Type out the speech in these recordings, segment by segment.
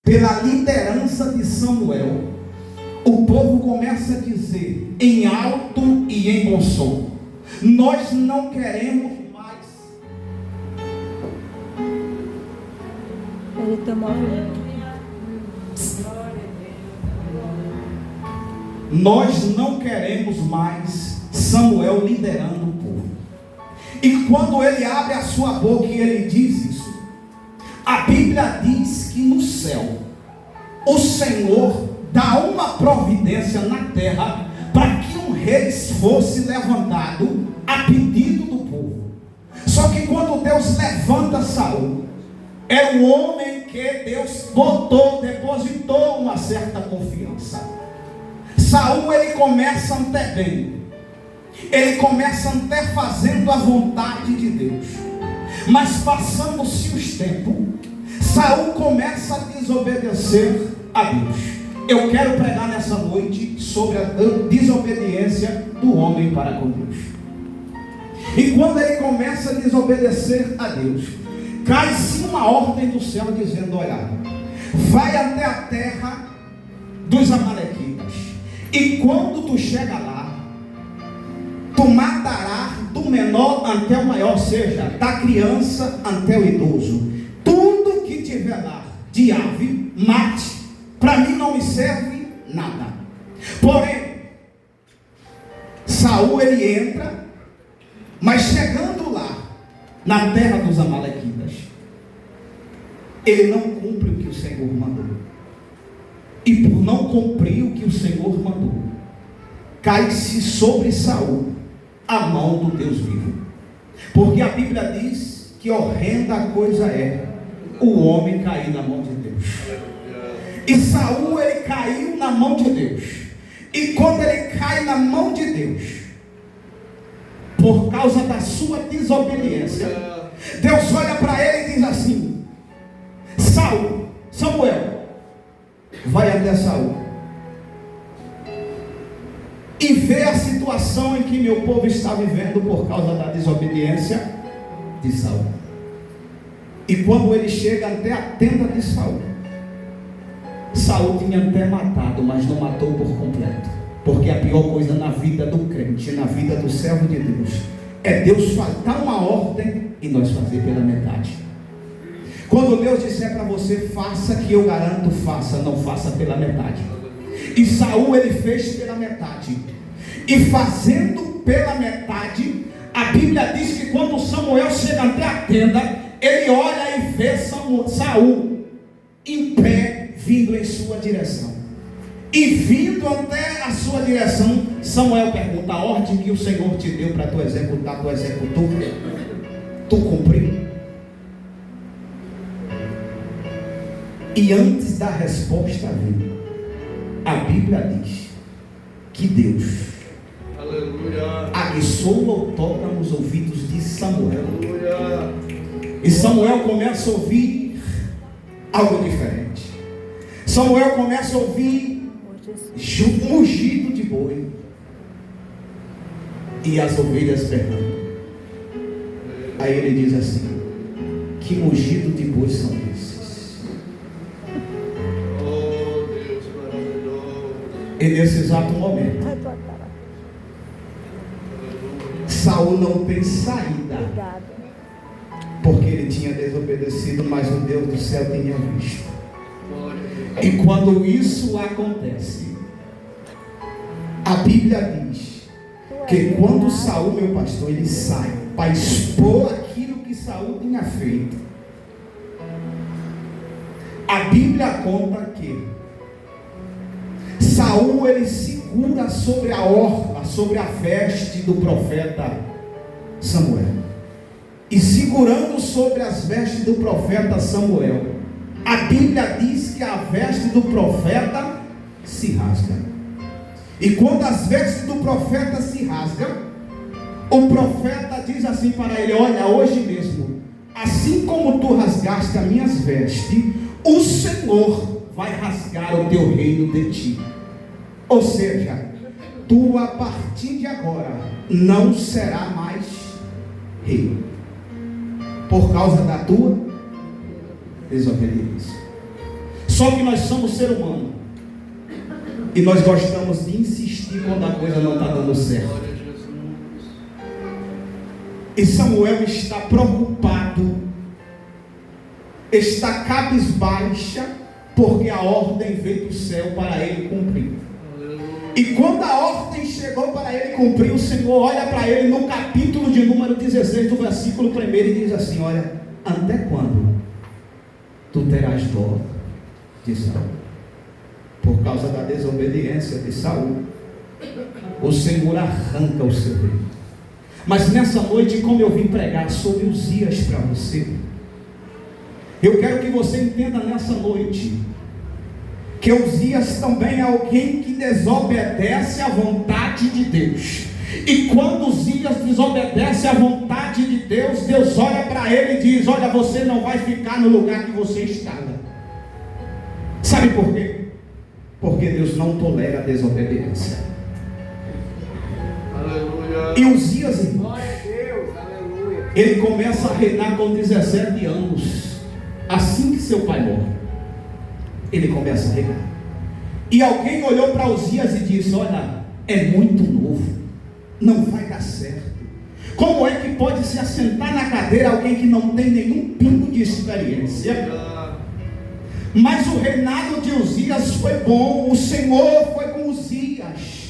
pela liderança de Samuel, o povo começa a dizer em alto e em bom som: nós não queremos mais. Ele tem movimento. Nós não queremos mais Samuel liderando o povo. E quando ele abre a sua boca e ele diz isso, a Bíblia diz que no céu o Senhor dá uma providência na terra para que um rei fosse levantado a pedido do povo. Só que quando Deus levanta Saul, é um homem que Deus depositou uma certa confiança. Saul, ele começa antebendo, ele começa antefazendo a vontade de Deus, mas passando-se os tempos, Saul começa a desobedecer a Deus. Eu quero pregar nessa noite sobre a desobediência do homem para com Deus. E quando ele começa a desobedecer a Deus, cai-se uma ordem do céu dizendo: olha, vai até a terra dos amalequitas, e quando tu chega lá, tu matarás do menor até o maior, ou seja, da criança até o idoso. Tudo que tiver lá de ave, mate. Para mim não me serve nada. Porém, Saul, ele entra, mas chegando lá na terra dos amalequitas, ele não cumpre o que o Senhor mandou. E por não cumprir o que o Senhor mandou, cai-se sobre Saul a mão do Deus vivo. Porque a Bíblia diz que horrenda coisa é o homem cair na mão de Deus. E Saul, ele caiu na mão de Deus. E quando ele cai na mão de Deus, por causa da sua desobediência, Deus olha para ele e diz assim: Samuel, vai até Saul e vê a situação em que meu povo está vivendo por causa da desobediência de Saul. E quando ele chega até a tenda de Saul, Saul tinha até matado, mas não matou por completo. Porque a pior coisa na vida do crente, na vida do servo de Deus, é Deus dar uma ordem e nós fazer pela metade. Quando Deus disser para você, faça, que eu garanto, faça, não faça pela metade. E Saul, ele fez pela metade. E fazendo pela metade, a Bíblia diz que quando Samuel chega até a tenda, ele olha e vê Saul em pé, vindo em sua direção. E vindo até a sua direção, Samuel pergunta: a ordem que o Senhor te deu para tu executar, tu executou? Tu cumpriu? E antes da resposta vir, a Bíblia diz que Deus, aleluia, aguçou o outorga nos ouvidos de Samuel. Aleluia. E Samuel começa a ouvir algo diferente. Samuel começa a ouvir mugido de boi e as ovelhas berrando. Aí ele diz assim: que mugido de boi são esses? Oh, Deus maravilhoso. E nesse exato momento, Saul não tem saída, porque ele tinha desobedecido, mas o Deus do céu tinha visto. E quando isso acontece, a Bíblia diz que quando Saul, meu pastor, ele sai para expor aquilo que Saul tinha feito, a Bíblia conta que Saul, ele segura sobre a orla, sobre a veste do profeta Samuel. E segurando sobre as vestes do profeta Samuel, a Bíblia diz que a veste do profeta se rasga. E quando as vestes do profeta se rasgam, o profeta diz assim para ele: olha, hoje mesmo, assim como tu rasgaste as minhas vestes, o Senhor vai rasgar o teu reino de ti. Ou seja, tu a partir de agora não será mais rei, por causa da tua desobediência. Só que nós somos ser humano. E nós gostamos de insistir quando a coisa não está dando certo. E Samuel está preocupado, está cabisbaixa, porque a ordem veio do céu para ele cumprir. E quando a ordem chegou para ele cumprir, o Senhor olha para ele no capítulo de número 16, do versículo 1, e diz assim: olha, até quando tu terás dó de Saul? Por causa da desobediência de Saul, o Senhor arranca o seu reino. Mas nessa noite, como eu vim pregar sobre Uzias para você, eu quero que você entenda nessa noite que Uzias também é alguém que desobedece à vontade de Deus. E quando Uzias desobedece à vontade de Deus, Deus olha para ele e diz: olha, você não vai ficar no lugar que você estava. Sabe por quê? Porque Deus não tolera a desobediência. Aleluia. E Uzias, irmãos, ele começa a reinar com 17 anos. Assim que seu pai morre, ele começa a reinar. E alguém olhou para Uzias e disse: olha, é muito novo, não vai dar certo. Como é que pode se assentar na cadeira alguém que não tem nenhum pingo de experiência? Mas o reinado de Uzias foi bom, o Senhor foi com Uzias.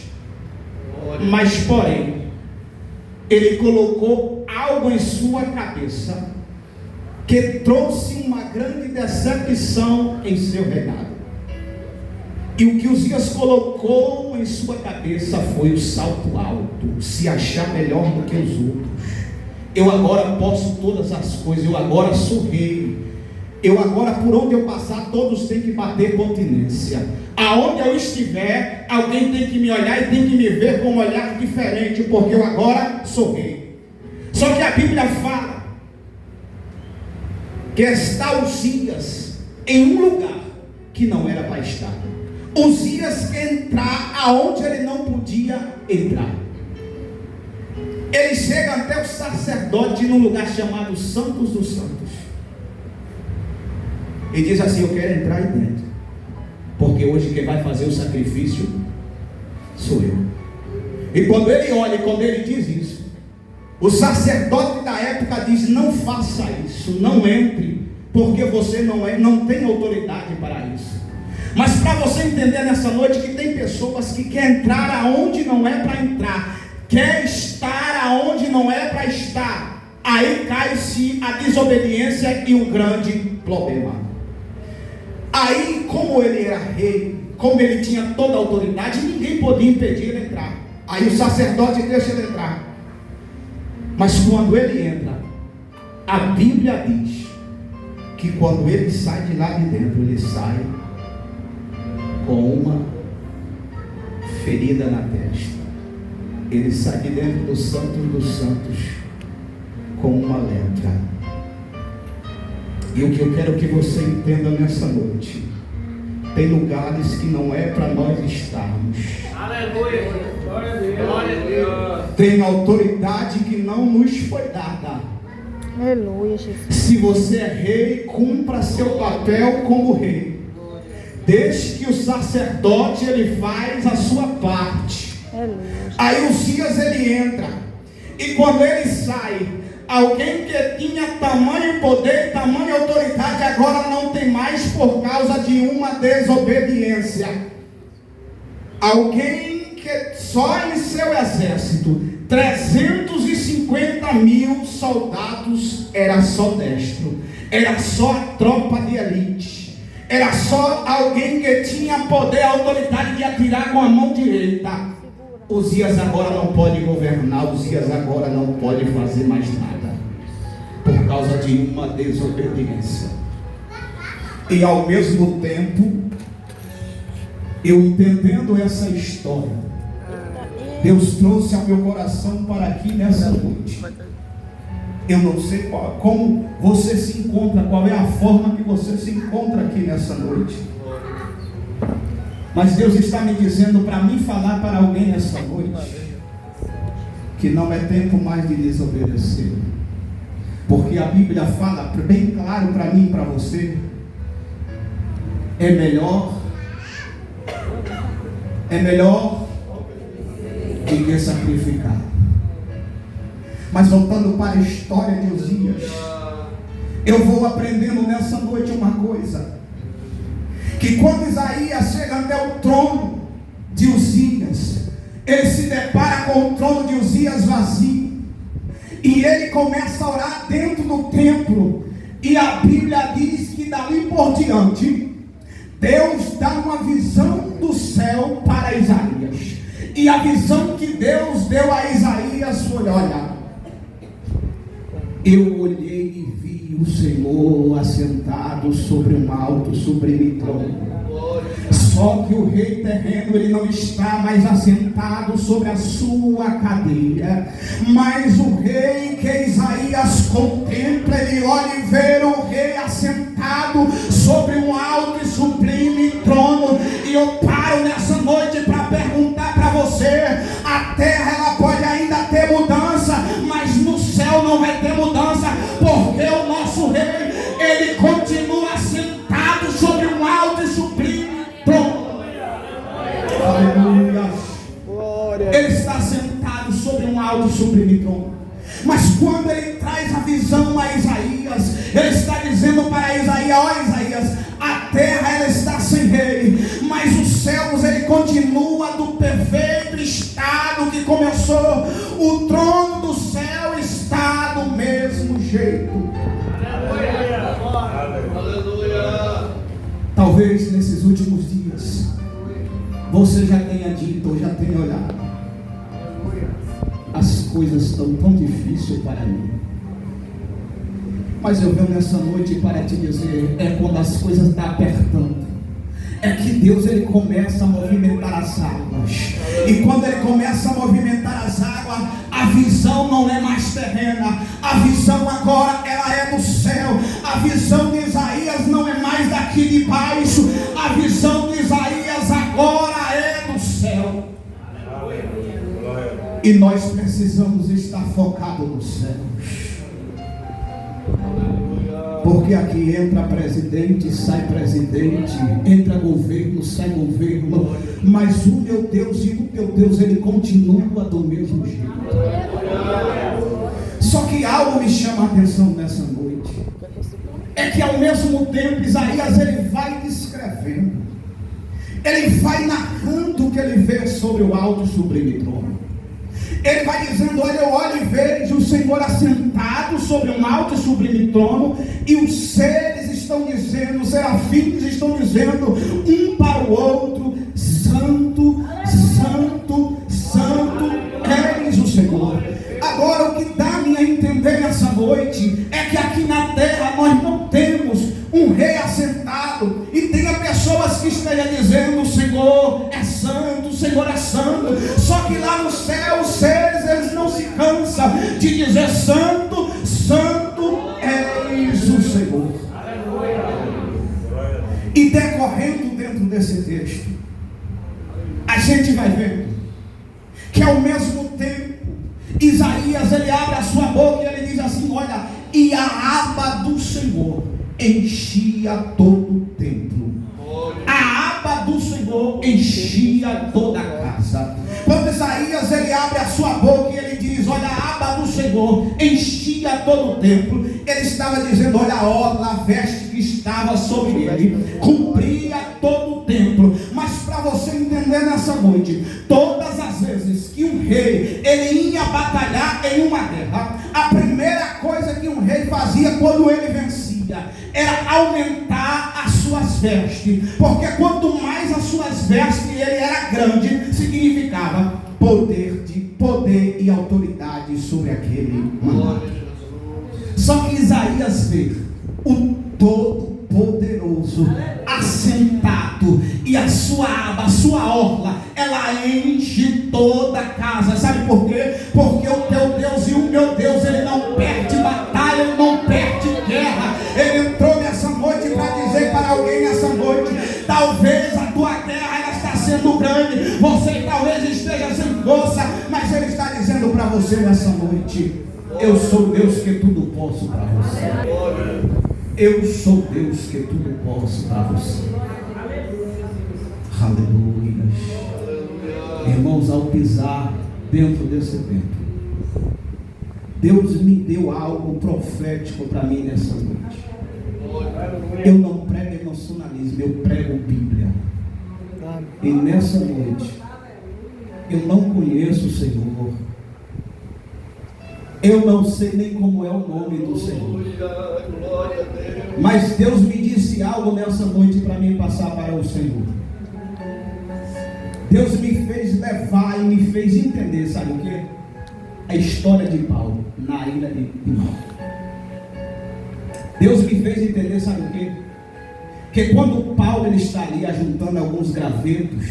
Mas porém, ele colocou algo em sua cabeça que trouxe uma grande decepção em seu reinado. E o que Uzias colocou em sua cabeça foi o salto alto, se achar melhor do que os outros. Eu agora posso todas as coisas, eu agora sou rei. Eu agora, por onde eu passar, todos têm que bater continência. Aonde eu estiver, alguém tem que me olhar e tem que me ver com um olhar diferente, porque eu agora sou rei. Só que a Bíblia fala que está Uzias em um lugar que não era para estar. Uzias quer entrar aonde ele não podia entrar. Ele chega até o sacerdote num lugar chamado Santos dos Santos e diz assim: eu quero entrar aí dentro, porque hoje quem vai fazer o sacrifício sou eu. E quando ele olha e quando ele diz isso, o sacerdote da época diz: não faça isso, não entre, porque você não tem autoridade para isso. Mas para você entender nessa noite que tem pessoas que querem entrar aonde não é para entrar, quer estar aonde não é para estar, aí cai-se a desobediência e um grande problema. Aí, como ele era rei, como ele tinha toda a autoridade, ninguém podia impedir ele entrar. Aí o sacerdote deixa ele entrar. Mas quando ele entra, a Bíblia diz que quando ele sai de lá de dentro, ele sai com uma ferida na testa. Ele sai de dentro do Santo dos Santos com uma lepra. E o que eu quero que você entenda nessa noite: tem lugares que não é para nós estarmos. Aleluia. Glória a Deus. Glória a Deus. Tem autoridade que não nos foi dada. Aleluia, Jesus. Se você é rei, cumpra seu papel como rei. Desde que o sacerdote ele faz a sua parte. Aleluia. Aí Uzias ele entra. E quando ele sai, alguém que tinha tamanho poder, tamanha autoridade, agora não tem mais por causa de uma desobediência. Alguém que só em seu exército, 350 mil soldados, era só destro, era só a tropa de elite, era só alguém que tinha poder, autoridade de atirar com a mão direita. Uzias agora não pode governar, Uzias agora não pode fazer mais nada, por causa de uma desobediência. E ao mesmo tempo, eu entendendo essa história, Deus trouxe ao meu coração para aqui nessa noite. Eu não sei como você se encontra, qual é a forma que você se encontra aqui nessa noite, mas Deus está me dizendo para mim falar para alguém nessa noite que não é tempo mais de desobedecer, porque a Bíblia fala bem claro para mim e para você é melhor do que sacrificar. Mas voltando para a história de Uzias, eu vou aprendendo nessa noite uma coisa, que quando Isaías chega até o trono de Uzias, ele se depara com o trono de Uzias vazio, e ele começa a orar dentro do templo, e a Bíblia diz que dali por diante, Deus dá uma visão do céu para Isaías, e a visão que Deus deu a Isaías foi: olha, eu olhei e vi o Senhor assentado sobre um alto, sublime trono. Só que o rei terreno, ele não está mais assentado sobre a sua cadeira, mas o rei que Isaías contempla, ele olha e vê o rei assentado sobre um alto e sublime trono. E eu paro nessa noite para perguntar para você: a terra ela pode ainda ter mudança, mas no céu não vai ter mudança, porque o nosso rei, ele continua assentado sobre um alto e sublime trono. Aleluia. Ele está sentado sobre um alto e sublime trono. Mas quando ele traz a visão a Isaías, ele está dizendo para Isaías: ó Isaías, a terra ela está sem rei, mas os céus ele continua do perfeito estado que começou. O trono do céu está do mesmo jeito. Aleluia. Talvez nesses últimos dias você já tenha dito ou já tenha olhado: as coisas estão tão difíceis para mim. Mas eu venho nessa noite para te dizer: é quando as coisas estão apertando, é que Deus ele começa a movimentar as águas. E quando ele começa a movimentar as águas, a visão não é mais terrena, a visão agora ela é do céu. A visão de Isaías não é mais daqui de baixo, a visão de Isaías agora é do céu. E nós precisamos estar focados no céu, porque aqui entra presidente, sai presidente, entra governo, sai governo, mas o meu Deus e o teu Deus, ele continua do mesmo jeito. Só que algo me chama a atenção nessa noite, é que ao mesmo tempo Isaías ele vai descrevendo, ele vai narrando o que ele vê sobre o alto e sublime trono. Ele vai dizendo: olha, eu olho e vejo o Senhor assentado sobre um alto e sublime trono, e os seres estão dizendo, os serafins estão dizendo um para o outro: santo, santo, santo és o Senhor. Agora, o que dá-me a entender nessa noite é que aqui na terra nós não temos um rei assentado, e tenha pessoas que estejam dizendo: o Senhor é santo, o Senhor é santo. Só que lá no céu os seres eles não se cansam de dizer: santo, santo és o Senhor. E decorrendo dentro desse texto, a gente vai vendo que ao mesmo tempo Isaías ele abre a sua boca e ele diz assim: olha, e a aba do Senhor enchia todo o templo. A aba do Senhor enchia toda a casa. Quando Isaías ele abre a sua boca e ele diz: olha, a aba do Senhor enchia todo o templo, ele estava dizendo: olha, a orla, a veste que estava sobre ele cobria todo o templo. Mas para você entender nessa noite, todas as vezes que um rei ele ia batalhar em uma guerra, a primeira coisa que um rei fazia quando ele vencia era aumentar as suas vestes, porque quanto mais as suas vestes ele era grande, significava poder e autoridade sobre aquele mandato. Só que Isaías vê o Todo-Poderoso assentado, e a sua aba, a sua orla, ela enche toda a casa. Sabe por quê? Porque o teu Deus e o meu Deus, ele não perde batalha, ele não perde guerra. Ele entrou nessa noite para dizer para alguém nessa noite: talvez a tua guerra ela está sendo grande, você talvez esteja sem força, mas ele está dizendo para você nessa noite: eu sou Deus que tudo posso para você. Eu sou Deus que tudo posso para você. pisar dentro desse templo. Deus me deu algo profético para mim nessa noite. Eu não prego emocionalismo, eu prego Bíblia. E nessa noite, eu não conheço o Senhor. Eu não sei nem como é o nome do Senhor. Mas Deus me disse algo nessa noite para mim passar para o Senhor. Deus me fez levar e me fez entender, sabe o que? A história de Paulo na ilha de Malta. Deus me fez entender, sabe o que? Que quando Paulo ele está ali ajuntando alguns gravetos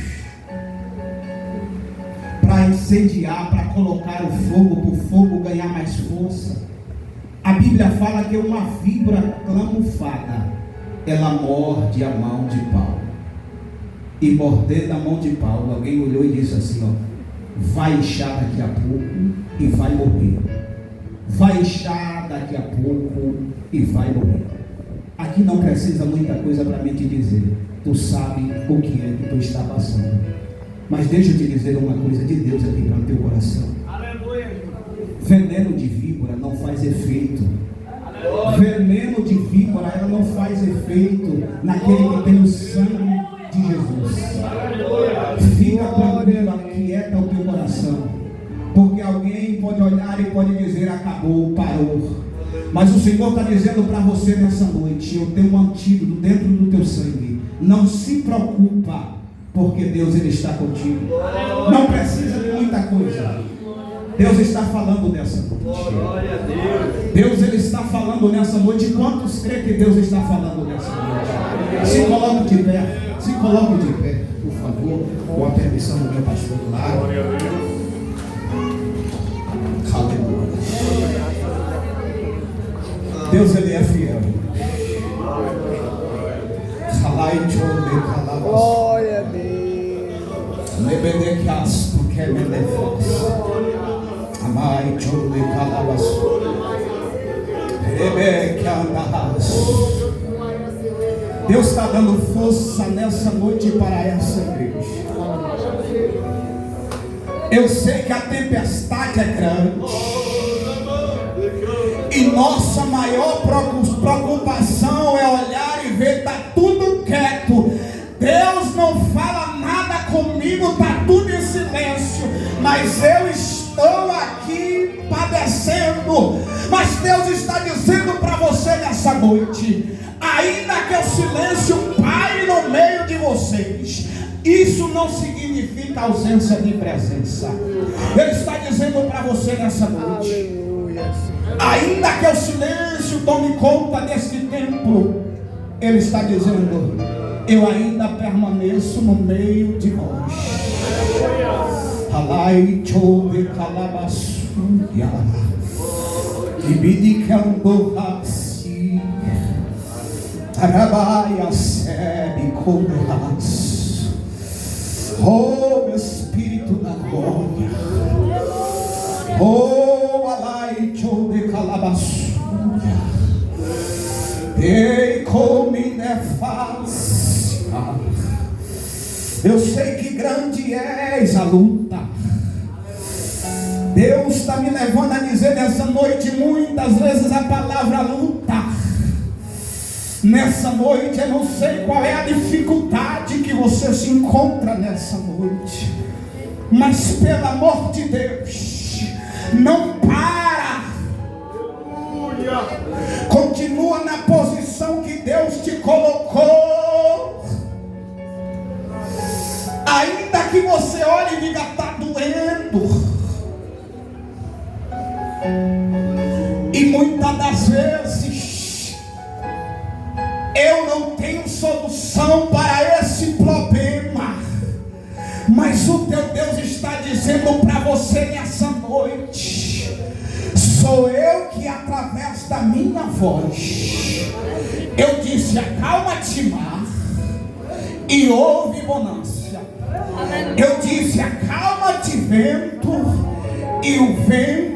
para incendiar, para colocar o fogo, para o fogo ganhar mais força, a Bíblia fala que uma víbora clamufada ela morde a mão de Paulo. E mordendo a mão de Paulo, alguém olhou e disse assim, ó: vai inchar daqui a pouco e vai morrer. Vai inchar daqui a pouco e vai morrer. Aqui não precisa muita coisa para mim te dizer. Tu sabe o que é que tu está passando. Mas deixa eu te dizer uma coisa de Deus aqui para o teu coração. Veneno de víbora não faz efeito. Veneno de víbora ela não faz efeito naquele que tem o sangue de Jesus. Fica tranquilo, aquieta o teu coração, porque alguém pode olhar e pode dizer: acabou, parou. Mas o Senhor está dizendo para você nessa noite: eu tenho um antídoto dentro do teu sangue. Não se preocupa, porque Deus ele está contigo. Não precisa de muita coisa. Deus está falando nessa noite. Deus ele está falando nessa noite. Quantos creem que Deus está falando nessa noite? Se coloque de pé. Se coloque de pé, por favor, com a permissão do meu pastor do lado. Aleluia. Deus ele é fiel. Glória a Deus. Lebedecasto que me levas. Amai chole calabas. Rebeca andas. Deus está dando força nessa noite para essa igreja. Eu sei que a tempestade é grande. E nossa maior preocupação é olhar e ver, está tudo quieto. Deus não fala nada comigo, está tudo em silêncio. Mas eu estou aqui padecendo. Mas Deus está dizendo para você nessa noite: ainda que o silêncio pare no meio de vocês, isso não significa ausência de presença. Ele está dizendo para você nessa noite: ainda que o silêncio tome conta deste templo, Ele está dizendo: eu ainda permaneço no meio de vós. Alai chove calabaçu ibidicando raci arabaia sebe comerás. Oh, meu Espírito da glória. Oh, alai chove calabaçu dei come nefaz. Eu sei que grande és a luta. Deus está me levando a dizer nessa noite muitas vezes a palavra luta. Nessa noite eu não sei qual é a dificuldade que você se encontra nessa noite, mas pelo amor de Deus, não para. Continua na posição que Deus te colocou. Ainda que você olhe e diga: está doendo. E muitas das vezes eu não tenho solução para esse problema, mas o teu Deus está dizendo para você nessa noite: sou eu que através da minha voz eu disse: acalma-te mar, e houve bonança. Eu disse: acalma-te vento, e o vento